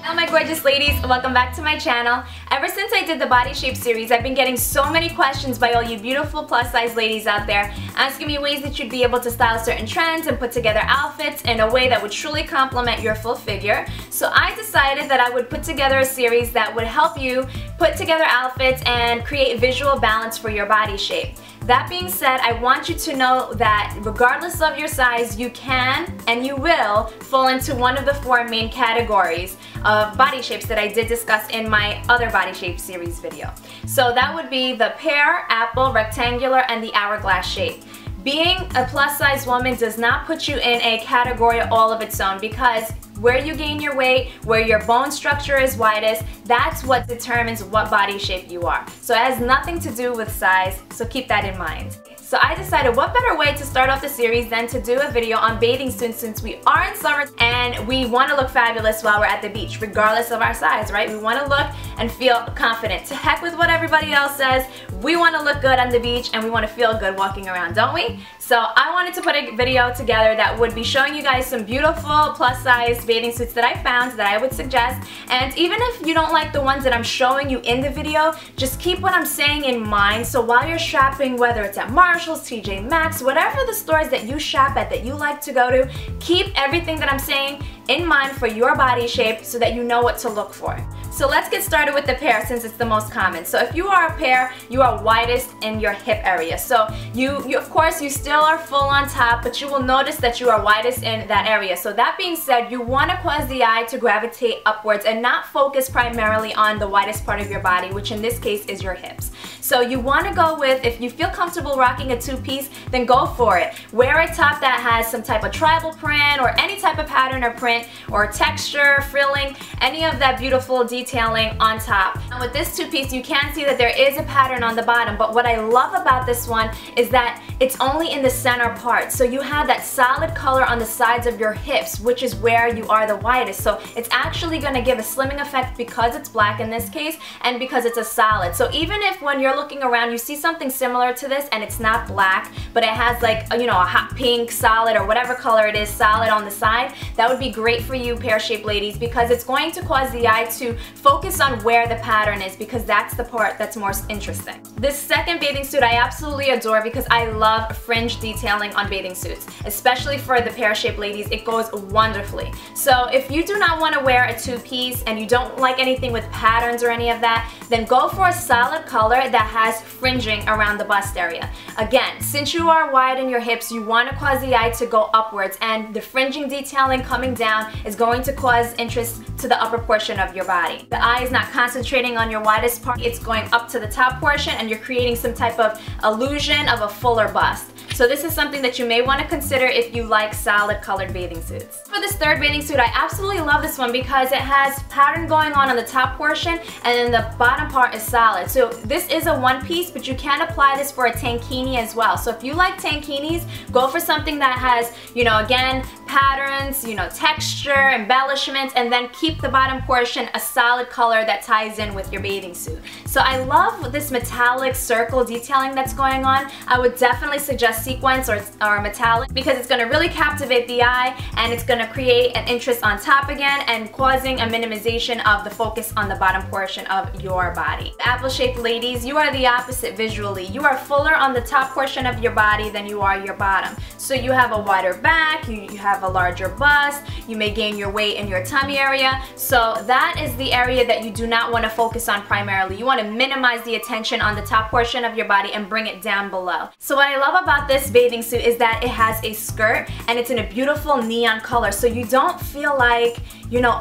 Hello my gorgeous ladies, welcome back to my channel. Ever since I did the body shape series, I've been getting so many questions by all you beautiful plus size ladies out there asking me ways that you'd be able to style certain trends and put together outfits in a way that would truly complement your full figure. So I decided that I would put together a series that would help you put together outfits and create visual balance for your body shape. That being said, I want you to know that regardless of your size, you can and you will fall into one of the four main categories of body shapes that I did discuss in my other body shape series video. So that would be the pear, apple, rectangular, and the hourglass shape. Being a plus size woman does not put you in a category all of its own, because where you gain your weight, where your bone structure is widest, that's what determines what body shape you are. So it has nothing to do with size, so keep that in mind. So I decided what better way to start off the series than to do a video on bathing suits, since we are in summer and we want to look fabulous while we're at the beach, regardless of our size, right? We want to look and feel confident. To heck with what everybody else says, we want to look good on the beach and we want to feel good walking around, don't we? So I wanted to put a video together that would be showing you guys some beautiful plus size bathing suits that I found that I would suggest. And even if you don't like the ones that I'm showing you in the video, just keep what I'm saying in mind. So while you're shopping, whether it's at Marshall's, TJ Maxx, whatever the stores that you shop at that you like to go to, keep everything that I'm saying in mind for your body shape so that you know what to look for. So let's get started with the pear, since it's the most common. So if you are a pear, you are widest in your hip area. So you of course you still are full on top, but you will notice that you are widest in that area. So that being said, you want to cause the eye to gravitate upwards and not focus primarily on the widest part of your body, which in this case is your hips. So you want to go with, if you feel comfortable rocking a two-piece, then go for it. Wear a top that has some type of tribal print or any type of pattern or print or texture, frilling, any of that beautiful detailing on top. And with this two-piece, you can see that there is a pattern on the bottom, but what I love about this one is that it's only in the center part. So you have that solid color on the sides of your hips, which is where you are the widest. So it's actually going to give a slimming effect because it's black in this case and because it's a solid. So even if when you're looking around you see something similar to this and it's not black, but it has like a hot pink solid or whatever color it is solid on the side, that would be great for you pear shaped ladies, because it's going to cause the eye to focus on where the pattern is, because that's the part that's most interesting. This second bathing suit I absolutely adore because I love fringe detailing on bathing suits, especially for the pear shaped ladies. It goes wonderfully. So if you do not want to wear a two-piece and you don't like anything with patterns or any of that, then go for a solid color that has fringing around the bust area. Again, since you are wide in your hips, you want to cause the eye to go upwards, and the fringing detailing coming down is going to cause interest to the upper portion of your body. The eye is not concentrating on your widest part, it's going up to the top portion, and you're creating some type of illusion of a fuller bust. So this is something that you may want to consider if you like solid colored bathing suits. For this third bathing suit, I absolutely love this one because it has pattern going on the top portion, and then the bottom part is solid. So this is a one piece, but you can apply this for a tankini as well. So if you like tankinis, go for something that has, again, patterns, texture, embellishments, and then keep the bottom portion a solid color that ties in with your bathing suit. So I love this metallic circle detailing that's going on. I would definitely suggest sequins or metallic, because it's going to really captivate the eye and it's going to create an interest on top again and causing a minimization of the focus on the bottom portion of your body. Apple shaped ladies, you are the opposite visually. You are fuller on the top portion of your body than you are your bottom. So you have a wider back, you have a larger bust, you may gain your weight in your tummy area. So that is the area that you do not want to focus on primarily. You want to minimize the attention on the top portion of your body and bring it down below. So what I love about this bathing suit is that it has a skirt and it's in a beautiful neon color, so you don't feel like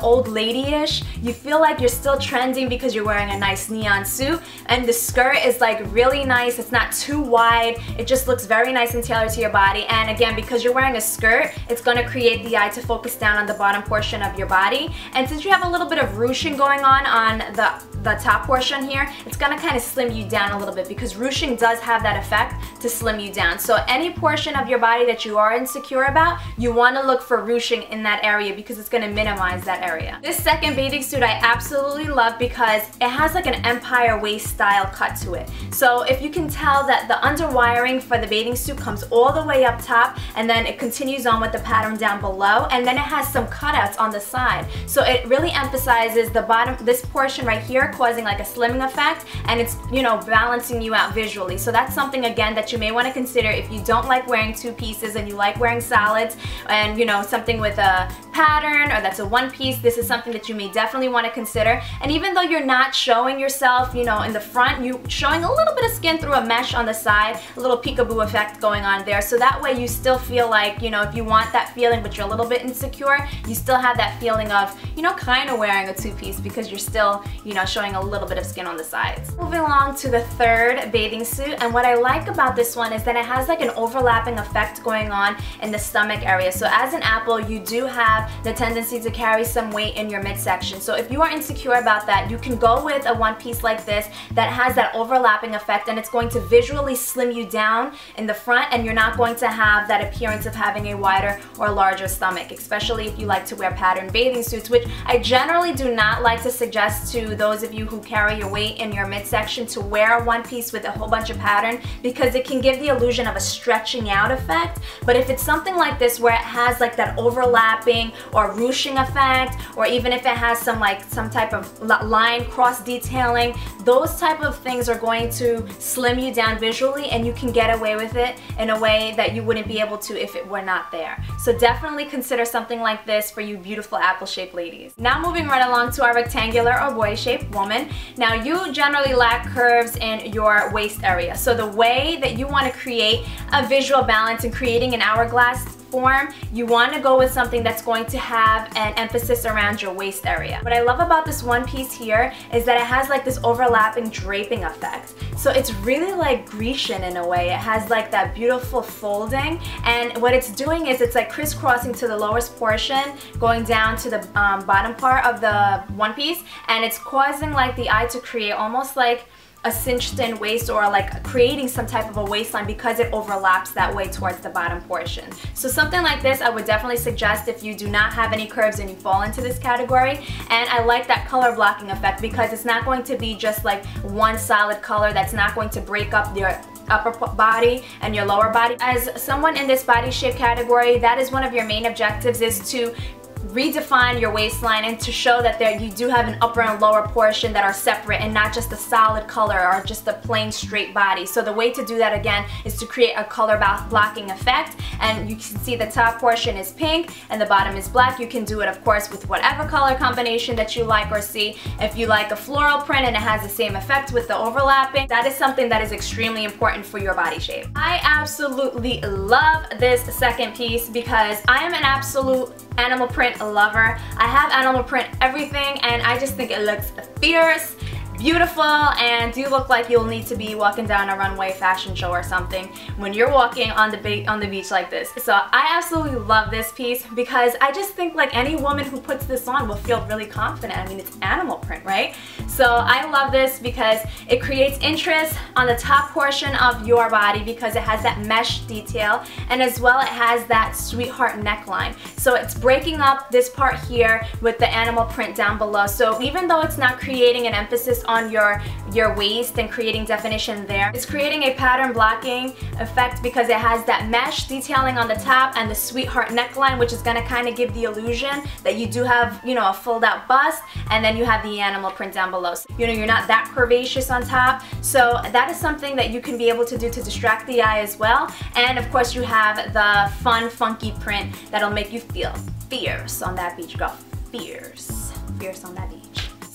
old lady-ish. You feel like you're still trending because you're wearing a nice neon suit, and the skirt is like really nice. It's not too wide, it just looks very nice and tailored to your body. And again, because you're wearing a skirt, it's going to create the eye to focus down on the bottom portion of your body. And since you have a little bit of ruching going on the the top portion here, it's gonna kind of slim you down a little bit because ruching does have that effect to slim you down. So any portion of your body that you are insecure about, you want to look for ruching in that area because it's going to minimize that area. This second bathing suit I absolutely love because it has like an empire waist style cut to it. So if you can tell that the underwiring for the bathing suit comes all the way up top and then it continues on with the pattern down below, and then it has some cutouts on the side. So it really emphasizes the bottom, this portion right here, causing like a slimming effect, and it's, you know, balancing you out visually. So that's something again that you may want to consider if you don't like wearing two pieces and you like wearing solids and, you know, something with a pattern or that's a one piece. This is something that you may definitely want to consider. And even though you're not showing yourself, you know, in the front, you showing a little bit of skin through a mesh on the side, a little peekaboo effect going on there. So that way you still feel like, you know, if you want that feeling but you're a little bit insecure, you still have that feeling of, you know, kind of wearing a two-piece because you're still, you know, showing a little bit of skin on the sides. Moving along to the third bathing suit, and what I like about this one is that it has like an overlapping effect going on in the stomach area. So as an apple, you do have the tendency to carry some weight in your midsection. So if you are insecure about that, you can go with a one piece like this that has that overlapping effect, and it's going to visually slim you down in the front, and you're not going to have that appearance of having a wider or larger stomach, especially if you like to wear patterned bathing suits, which I generally do not like to suggest to those of you who carry your weight in your midsection to wear a one piece with a whole bunch of pattern, because it can give the illusion of a stretching out effect. But if it's something like this where it has like that overlapping or ruching effect, or even if it has some type of line cross detailing, those type of things are going to slim you down visually, and you can get away with it in a way that you wouldn't be able to if it were not there. So definitely consider something like this for you beautiful apple-shaped ladies. Now moving right along to our rectangular or boy-shaped woman. Now you generally lack curves in your waist area. So the way that you want to create a visual balance and creating an hourglass form, you want to go with something that's going to have an emphasis around your waist area. What I love about this one piece here is that it has like this overlapping draping effect. So it's really like Grecian in a way. It has like that beautiful folding, and what it's doing is it's like crisscrossing to the lowest portion, going down to the bottom part of the one piece, and it's causing like the eye to create almost like a cinched in waist, or like creating some type of a waistline because it overlaps that way towards the bottom portion. So something like this I would definitely suggest if you do not have any curves and you fall into this category. And I like that color blocking effect because it's not going to be just like one solid color that's not going to break up your upper body and your lower body. As someone in this body shape category, that is one of your main objectives, is to redefine your waistline and to show that you do have an upper and lower portion that are separate and not just a solid color or just a plain straight body. So the way to do that again is to create a color blocking effect, and you can see the top portion is pink and the bottom is black. You can do it of course with whatever color combination that you like or see. If you like a floral print and it has the same effect with the overlapping, that is something that is extremely important for your body shape. I absolutely love this second piece because I am an absolute animal print lover. I have animal print everything, and I just think it looks fierce, beautiful, and you look like you'll need to be walking down a runway fashion show or something when you're walking on the beach like this. So I absolutely love this piece because I just think like any woman who puts this on will feel really confident. I mean, it's animal print, right? So I love this because it creates interest on the top portion of your body because it has that mesh detail, and as well it has that sweetheart neckline. So it's breaking up this part here with the animal print down below. So even though it's not creating an emphasis on your waist and creating definition there, it's creating a pattern blocking effect because it has that mesh detailing on the top and the sweetheart neckline, which is going to kind of give the illusion that you do have, you know, a fold out bust, and then you have the animal print down below. So, you know, you're not that curvaceous on top. So that is something that you can be able to do to distract the eye as well. And of course you have the fun funky print that'll make you feel fierce on that beach, girl. Fierce on that beach.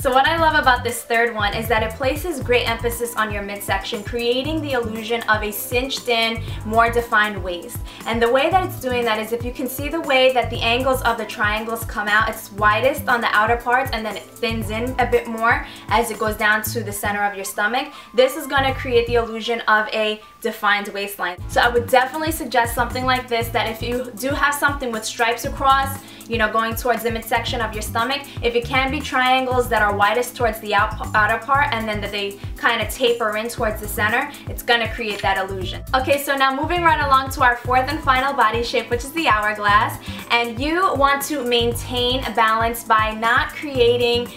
So what I love about this third one is that it places great emphasis on your midsection, creating the illusion of a cinched in, more defined waist. And the way that it's doing that is, if you can see the way that the angles of the triangles come out, it's widest on the outer parts and then it thins in a bit more as it goes down to the center of your stomach. This is going to create the illusion of a defined waistline. So I would definitely suggest something like this, that if you do have something with stripes across, you know, going towards the midsection of your stomach, if it can be triangles that are widest towards the outer part and then that they kind of taper in towards the center, it's going to create that illusion. Okay, so now moving right along to our fourth and final body shape, which is the hourglass. And you want to maintain a balance by not creating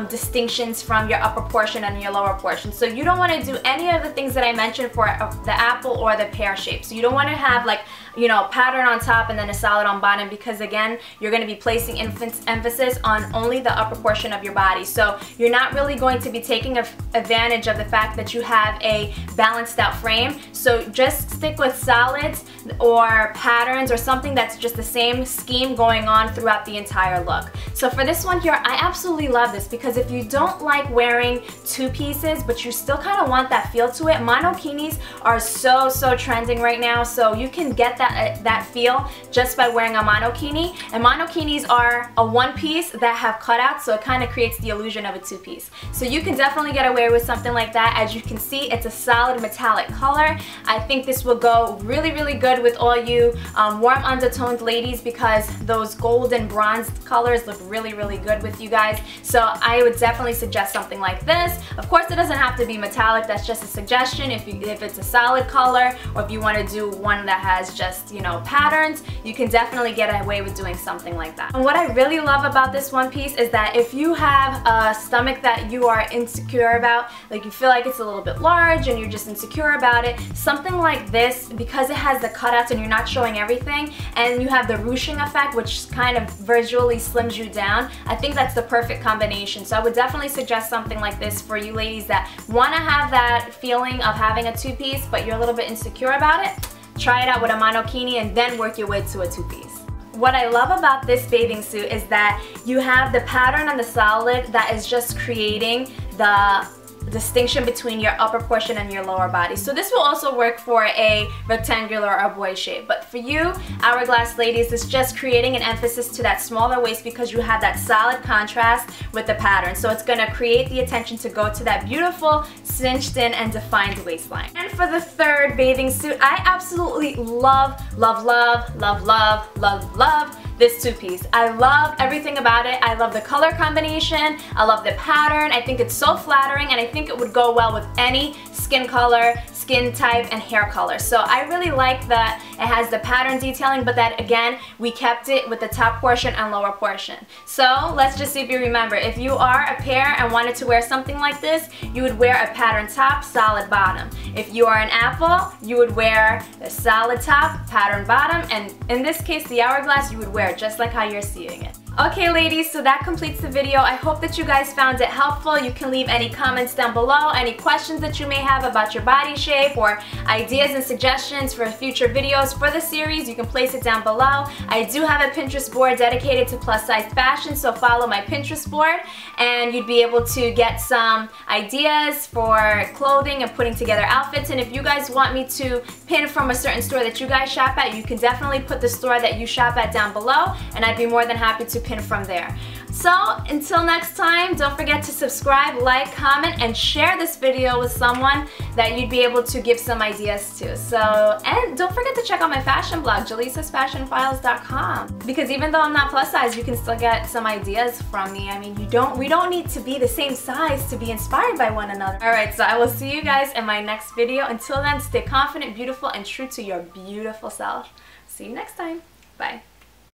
distinctions from your upper portion and your lower portion. So you don't want to do any of the things that I mentioned for the apple or the pear shape. So you don't want to have, like, you know, pattern on top and then a solid on bottom, because again, you're going to be placing emphasis on only the upper portion of your body. So you're not really going to be taking advantage of the fact that you have a balanced out frame. So just stick with solids or patterns or something that's just the same scheme going on throughout the entire look. So for this one here, I absolutely love this, because if you don't like wearing two pieces but you still kind of want that feel to it, monokinis are so trending right now. So you can get that feel just by wearing a monokini. And monokinis are a one piece that have cutouts, so it kind of creates the illusion of a two piece. So you can definitely get away with something like that. As you can see, it's a solid metallic color. I think this will go really good with all you warm undertoned ladies, because those gold and bronze colors look really good with you guys. So I would definitely suggest something like this. Of course, it doesn't have to be metallic, that's just a suggestion. If it's a solid color, or if you want to do one that has just, you know, patterns, you can definitely get away with doing something like that. And what I really love about this one piece is that if you have a stomach that you are insecure about, like you feel like it's a little bit large and you're just insecure about it, something like this, because it has the cutouts and you're not showing everything, and you have the ruching effect, which kind of visually slims you down, I think that's the perfect combination. So I would definitely suggest something like this for you ladies that want to have that feeling of having a two-piece but you're a little bit insecure about it. Try it out with a monokini and then work your way to a two-piece. What I love about this bathing suit is that you have the pattern on the solid that is just creating the distinction between your upper portion and your lower body. So this will also work for a rectangular or boy shape. But for you, hourglass ladies, it's just creating an emphasis to that smaller waist, because you have that solid contrast with the pattern. So it's going to create the attention to go to that beautiful cinched in and defined waistline. And for the third bathing suit, I absolutely love this two-piece. I love everything about it. I love the color combination. I love the pattern. I think it's so flattering, and I think it would go well with any skin color, skin type, and hair color. So I really like that it has the pattern detailing, but that again, we kept it with the top portion and lower portion. So let's just see if you remember. If you are a pear and wanted to wear something like this, you would wear a pattern top, solid bottom. If you are an apple, you would wear a solid top, pattern bottom, and in this case, the hourglass, you would wear just like how you're seeing it. Okay ladies, so that completes the video. I hope that you guys found it helpful. You can leave any comments down below, any questions that you may have about your body shape, or ideas and suggestions for future videos for the series. You can place it down below. I do have a Pinterest board dedicated to plus size fashion, so follow my Pinterest board and you'd be able to get some ideas for clothing and putting together outfits. And if you guys want me to pin from a certain store that you guys shop at, you can definitely put the store that you shop at down below, and I'd be more than happy to pin from there. So until next time, don't forget to subscribe, like, comment, and share this video with someone that you'd be able to give some ideas to. And don't forget to check out my fashion blog, jalisasfashionfiles.com, because even though I'm not plus size, you can still get some ideas from me. I mean, we don't need to be the same size to be inspired by one another. Alright, so I will see you guys in my next video. Until then, stay confident, beautiful, and true to your beautiful self. See you next time. Bye.